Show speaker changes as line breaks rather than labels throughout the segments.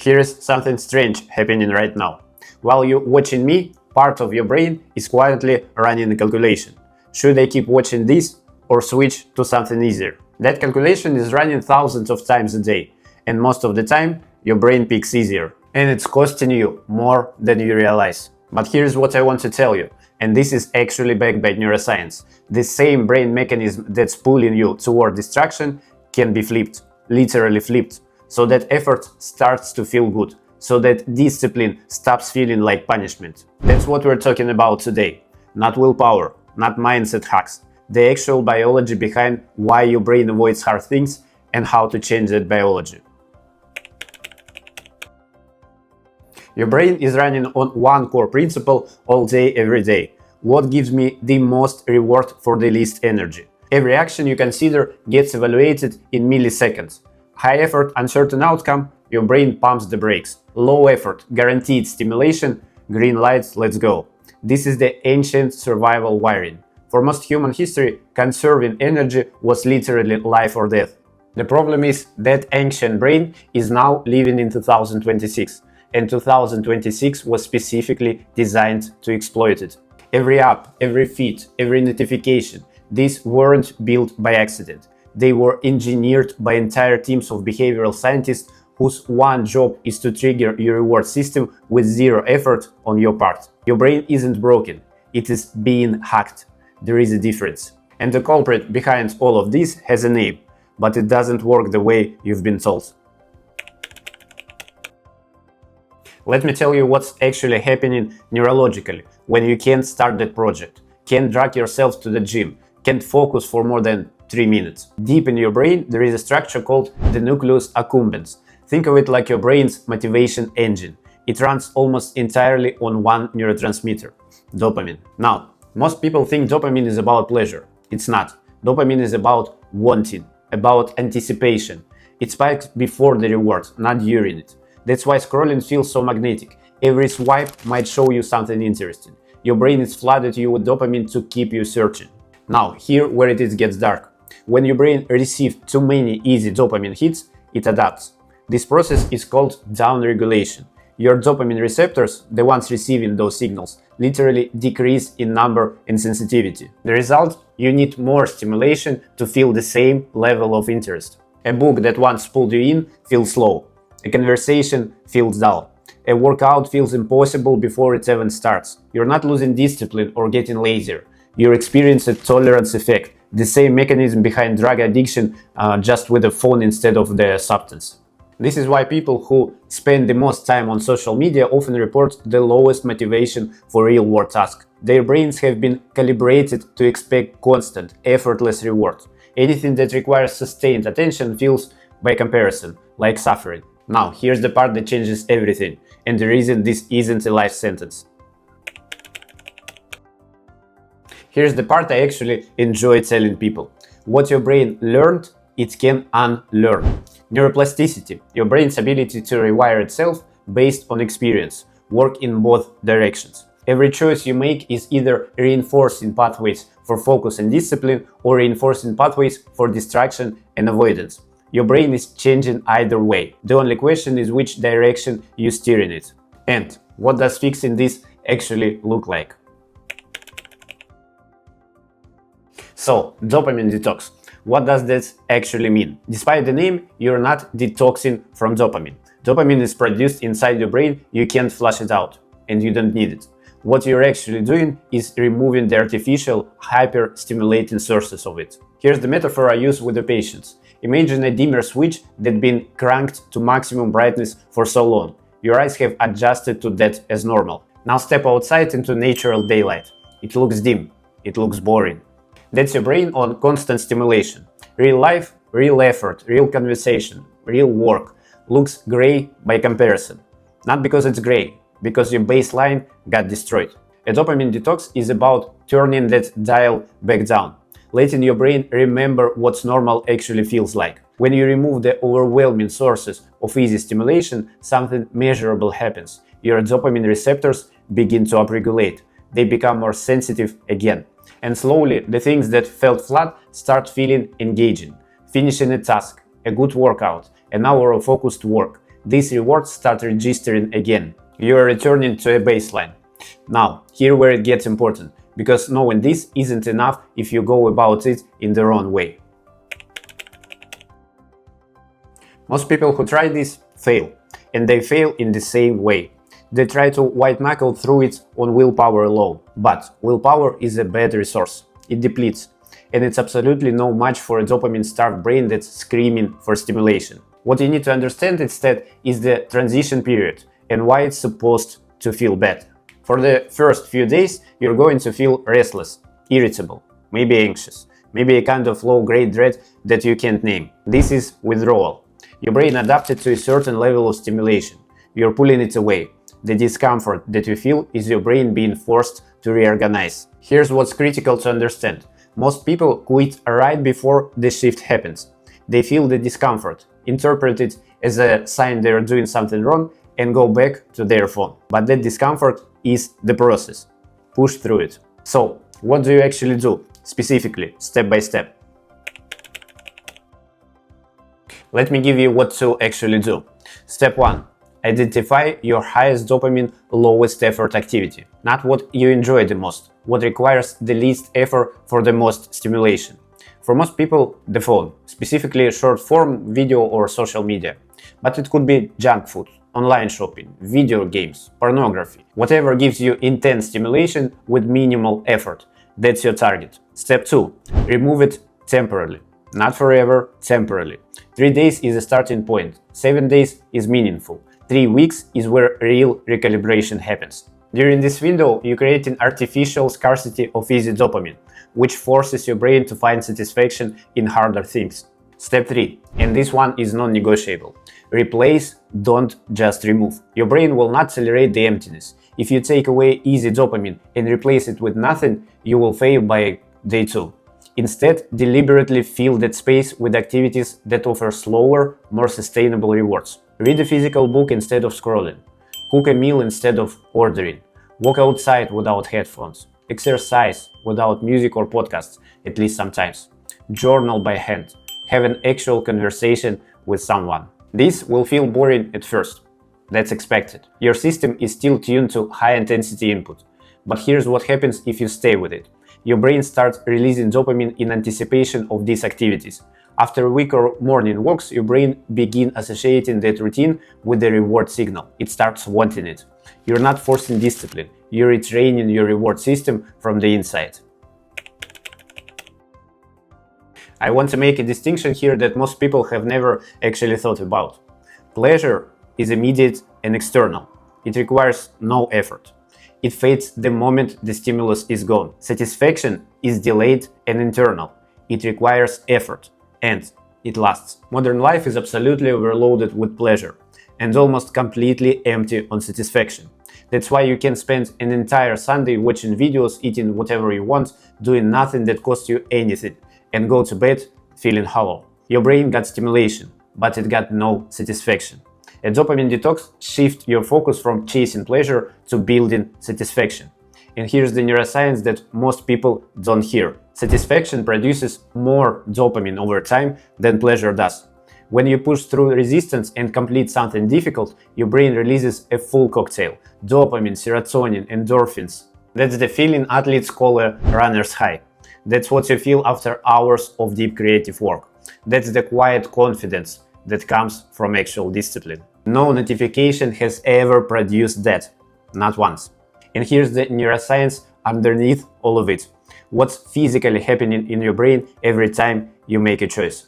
Here is something strange happening right now. While you're watching me, part of your brain is quietly running a calculation. Should I keep watching this or switch to something easier? That calculation is running thousands of times a day, and most of the time your brain picks easier, and it's costing you more than you realize. But here's what I want to tell you, and this is actually backed by neuroscience. The same brain mechanism that's pulling you toward distraction can be flipped, literally flipped, so that effort starts to feel good, so that discipline stops feeling like punishment. That's what we're talking about today. Not willpower, not mindset hacks, the actual biology behind why your brain avoids hard things and how to change that biology. Your brain is running on one core principle all day, every day. What gives me the most reward for the least energy? Every action you consider gets evaluated in milliseconds. High effort, uncertain outcome, your brain pumps the brakes. Low effort, guaranteed stimulation, green lights, let's go. This is the ancient survival wiring. For most human history, conserving energy was literally life or death. The problem is that ancient brain is now living in 2026, and 2026 was specifically designed to exploit it. Every app, every feed, every notification, these weren't built by accident. They were engineered by entire teams of behavioral scientists whose one job is to trigger your reward system with zero effort on your part. Your brain isn't broken, it is being hacked. There is a difference. And the culprit behind all of this has a name, but it doesn't work the way you've been told. Let me tell you what's actually happening neurologically when you can't start that project, can't drag yourself to the gym, can't focus for more than 3 minutes. Deep in your brain, there is a structure called the nucleus accumbens. Think of it like your brain's motivation engine. It runs almost entirely on one neurotransmitter, dopamine. Now, most people think dopamine is about pleasure. It's not. Dopamine is about wanting, about anticipation. It spikes before the reward, not during it. That's why scrolling feels so magnetic. Every swipe might show you something interesting. Your brain is flooded you with dopamine to keep you searching. Now, here where it gets dark. When your brain receives too many easy dopamine hits, it adapts. This process is called downregulation. Your dopamine receptors, the ones receiving those signals, literally decrease in number and sensitivity. The result? You need more stimulation to feel the same level of interest. A book that once pulled you in feels slow. A conversation feels dull. A workout feels impossible before it even starts. You're not losing discipline or getting lazier. You're experiencing a tolerance effect, the same mechanism behind drug addiction, just with a phone instead of the substance. This is why people who spend the most time on social media often report the lowest motivation for real-world tasks. Their brains have been calibrated to expect constant, effortless reward. Anything that requires sustained attention feels, by comparison, like suffering. Now, here's the part that changes everything, and the reason this isn't a life sentence. Here's the part I actually enjoy telling people. What your brain learned, it can unlearn. Neuroplasticity, your brain's ability to rewire itself based on experience, work in both directions. Every choice you make is either reinforcing pathways for focus and discipline or reinforcing pathways for distraction and avoidance. Your brain is changing either way. The only question is which direction you steer in it. And what does fixing this actually look like? So, dopamine detox. What does this actually mean? Despite the name, you're not detoxing from dopamine. Dopamine is produced inside your brain, you can't flush it out, and you don't need it. What you're actually doing is removing the artificial, hyper-stimulating sources of it. Here's the metaphor I use with the patients. Imagine a dimmer switch that's been cranked to maximum brightness for so long. Your eyes have adjusted to that as normal. Now step outside into natural daylight. It looks dim. It looks boring. That's your brain on constant stimulation. Real life, real effort, real conversation, real work looks gray by comparison. Not because it's gray, because your baseline got destroyed. A dopamine detox is about turning that dial back down, letting your brain remember what normal actually feels like. When you remove the overwhelming sources of easy stimulation, something measurable happens. Your dopamine receptors begin to upregulate. They become more sensitive again. And slowly, the things that felt flat start feeling engaging. Finishing a task, a good workout, an hour of focused work. these rewards start registering again. You are returning to a baseline. Now, here where it gets important, because knowing this isn't enough if you go about it in the wrong way. Most people who try this fail, and they fail in the same way. They try to white-knuckle through it on willpower alone, but willpower is a bad resource. It depletes, and it's absolutely no match for a dopamine-starved brain that's screaming for stimulation. What you need to understand instead is the transition period and why it's supposed to feel bad. For the first few days, you're going to feel restless, irritable, maybe anxious, maybe a kind of low-grade dread that you can't name. This is withdrawal. Your brain adapted to a certain level of stimulation. You're pulling it away. The discomfort that you feel is your brain being forced to reorganize. Here's what's critical to understand. Most people quit right before the shift happens. They feel the discomfort, interpret it as a sign they're doing something wrong, and go back to their phone. But that discomfort is the process. Push through it. So, what do you actually do? Specifically, step by step. Let me give you what to actually do. Step 1. Identify your highest dopamine, lowest effort activity. Not what you enjoy the most, what requires the least effort for the most stimulation. For most people, the phone, specifically short form video or social media. But it could be junk food, online shopping, video games, pornography. Whatever gives you intense stimulation with minimal effort. That's your target. Step 2. Remove it temporarily. Not forever, temporarily. 3 days is a starting point. 7 days is meaningful. 3 weeks is where real recalibration happens. During this window, you create an artificial scarcity of easy dopamine, which forces your brain to find satisfaction in harder things. Step 3, and this one is non-negotiable. Replace, don't just remove. Your brain will not tolerate the emptiness. If you take away easy dopamine and replace it with nothing, you will fail by day 2. Instead, deliberately fill that space with activities that offer slower, more sustainable rewards. Read a physical book instead of scrolling. Cook a meal instead of ordering. Walk outside without headphones. Exercise without music or podcasts, at least sometimes. Journal by hand. Have an actual conversation with someone. This will feel boring at first. That's expected. Your system is still tuned to high-intensity input. But here's what happens if you stay with it. Your brain starts releasing dopamine in anticipation of these activities. After a week or morning walks, your brain begins associating that routine with the reward signal. It starts wanting it. You're not forcing discipline. You're retraining your reward system from the inside. I want to make a distinction here that most people have never actually thought about. Pleasure is immediate and external. It requires no effort. It fades the moment the stimulus is gone. Satisfaction is delayed and internal. It requires effort, and it lasts. Modern life is absolutely overloaded with pleasure and almost completely empty on satisfaction. That's why you can spend an entire Sunday watching videos, eating whatever you want, doing nothing that costs you anything, and go to bed feeling hollow. Your brain got stimulation, but it got no satisfaction. A dopamine detox shifts your focus from chasing pleasure to building satisfaction. And here's the neuroscience that most people don't hear. Satisfaction produces more dopamine over time than pleasure does. When you push through resistance and complete something difficult, your brain releases a full cocktail: dopamine, serotonin, endorphins. That's the feeling athletes call a runner's high. That's what you feel after hours of deep creative work. That's the quiet confidence that comes from actual discipline. No notification has ever produced that. Not once. And here's the neuroscience underneath all of it. What's physically happening in your brain every time you make a choice?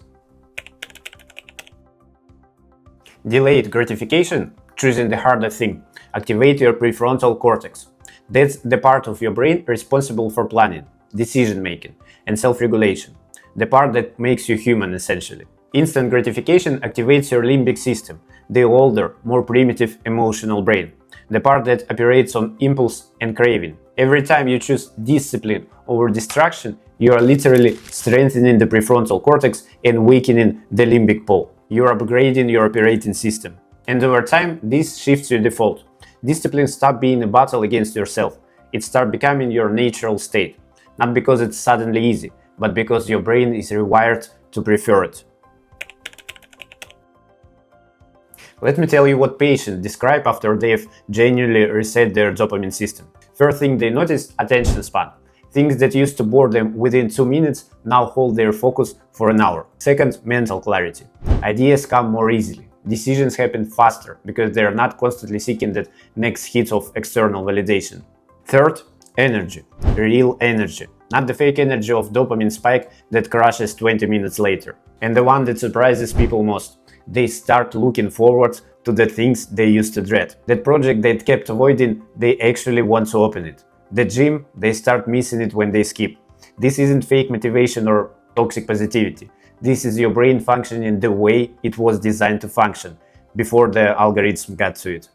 Delayed gratification, choosing the harder thing, activate your prefrontal cortex. That's the part of your brain responsible for planning, decision-making, and self-regulation. The part that makes you human, essentially. Instant gratification activates your limbic system, the older, more primitive emotional brain, the part that operates on impulse and craving. Every time you choose discipline over distraction, you are literally strengthening the prefrontal cortex and weakening the limbic pole. You're upgrading your operating system. And over time, this shifts your default. Discipline stops being a battle against yourself. It starts becoming your natural state. Not because it's suddenly easy, but because your brain is rewired to prefer it. Let me tell you what patients describe after they've genuinely reset their dopamine system. First thing they notice: attention span. Things that used to bore them within 2 minutes now hold their focus for an hour. Second, mental clarity. Ideas come more easily. Decisions happen faster because they are not constantly seeking that next hit of external validation. Third, energy. Real energy. Not the fake energy of dopamine spike that crashes 20 minutes later. And the one that surprises people most. They start looking forward to the things they used to dread. That project they kept avoiding, they actually want to open it. The gym, they start missing it when they skip. This isn't fake motivation or toxic positivity. This is your brain functioning the way it was designed to function before the algorithm got to it.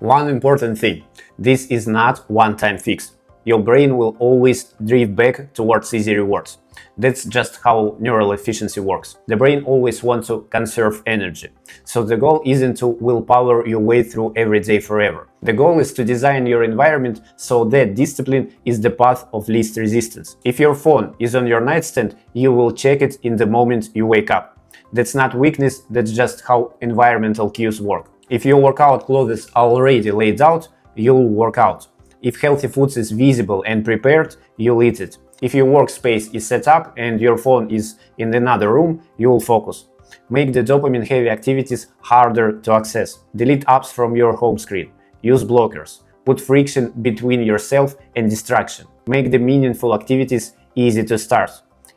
One important thing: this is not one-time fix. Your brain will always drift back towards easy rewards. That's just how neural efficiency works. The brain always wants to conserve energy. So the goal isn't to willpower your way through every day forever. The goal is to design your environment so that discipline is the path of least resistance. If your phone is on your nightstand, you will check it in the moment you wake up. That's not weakness, that's just how environmental cues work. If your workout clothes are already laid out, you'll work out. If healthy foods is visible and prepared, you'll eat it. If your workspace is set up and your phone is in another room, you will focus. Make the dopamine-heavy activities harder to access. Delete apps from your home screen. Use blockers. Put friction between yourself and distraction. Make the meaningful activities easy to start.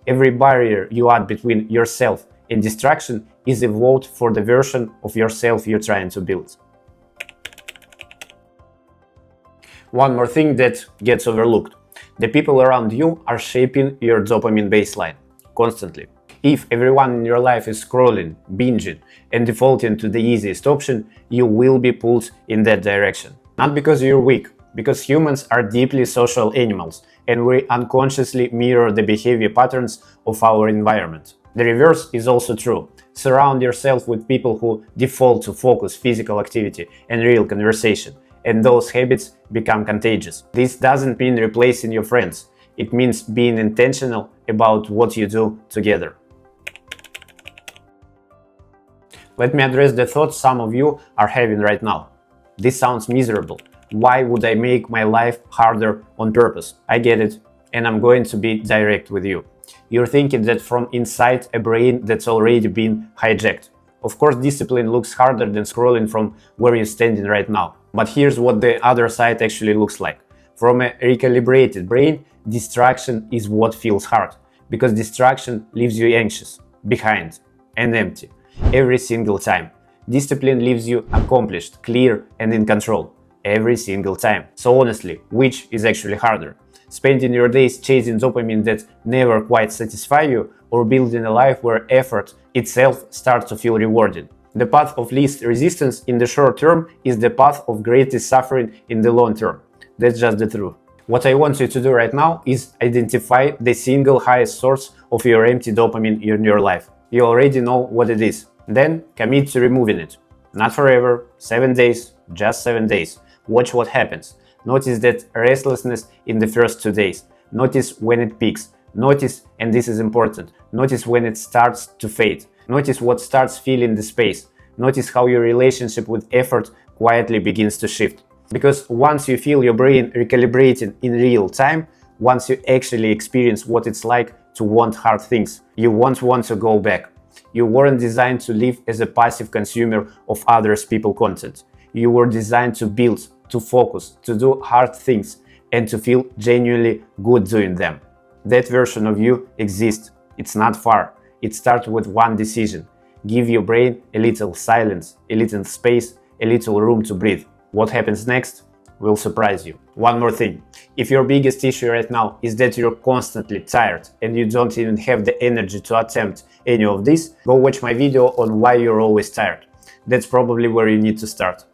Every barrier you add between yourself and distraction is a vote for the version of yourself you're trying to build. One more thing that gets overlooked. The people around you are shaping your dopamine baseline constantly. If everyone in your life is scrolling, binging, and defaulting to the easiest option, you will be pulled in that direction. Not because you're weak, because humans are deeply social animals, and we unconsciously mirror the behavior patterns of our environment. The reverse is also true. Surround yourself with people who default to focus, physical activity, and real conversation, and those habits become contagious. This doesn't mean replacing your friends. It means being intentional about what you do together. Let me address the thoughts some of you are having right now. This sounds miserable. Why would I make my life harder on purpose? I get it, and I'm going to be direct with you. You're thinking that from inside a brain that's already been hijacked. Of course, discipline looks harder than scrolling from where you're standing right now. But here's what the other side actually looks like. From a recalibrated brain, distraction is what feels hard, because distraction leaves you anxious, behind, and empty every single time. Discipline leaves you accomplished, clear, and in control every single time. So honestly, which is actually harder? Spending your days chasing dopamine that never quite satisfy you, or building a life where effort itself starts to feel rewarding? The path of least resistance in the short term is the path of greatest suffering in the long term. That's just the truth. What I want you to do right now is identify the single highest source of your empty dopamine in your life. You already know what it is. Then commit to removing it. Not forever, 7 days, just 7 days. Watch what happens. Notice that restlessness in the first 2 days. Notice when it peaks. Notice, and this is important, notice when it starts to fade. Notice what starts filling the space. Notice how your relationship with effort quietly begins to shift. Because once you feel your brain recalibrating in real time, once you actually experience what it's like to want hard things, you won't want to go back. You weren't designed to live as a passive consumer of others' people's content. You were designed to build, to focus, to do hard things, and to feel genuinely good doing them. That version of you exists. It's not far. It starts with one decision. Give your brain a little silence, a little space, a little room to breathe. What happens next will surprise you. One more thing. If your biggest issue right now is that you're constantly tired and you don't even have the energy to attempt any of this, go watch my video on why you're always tired. That's probably where you need to start.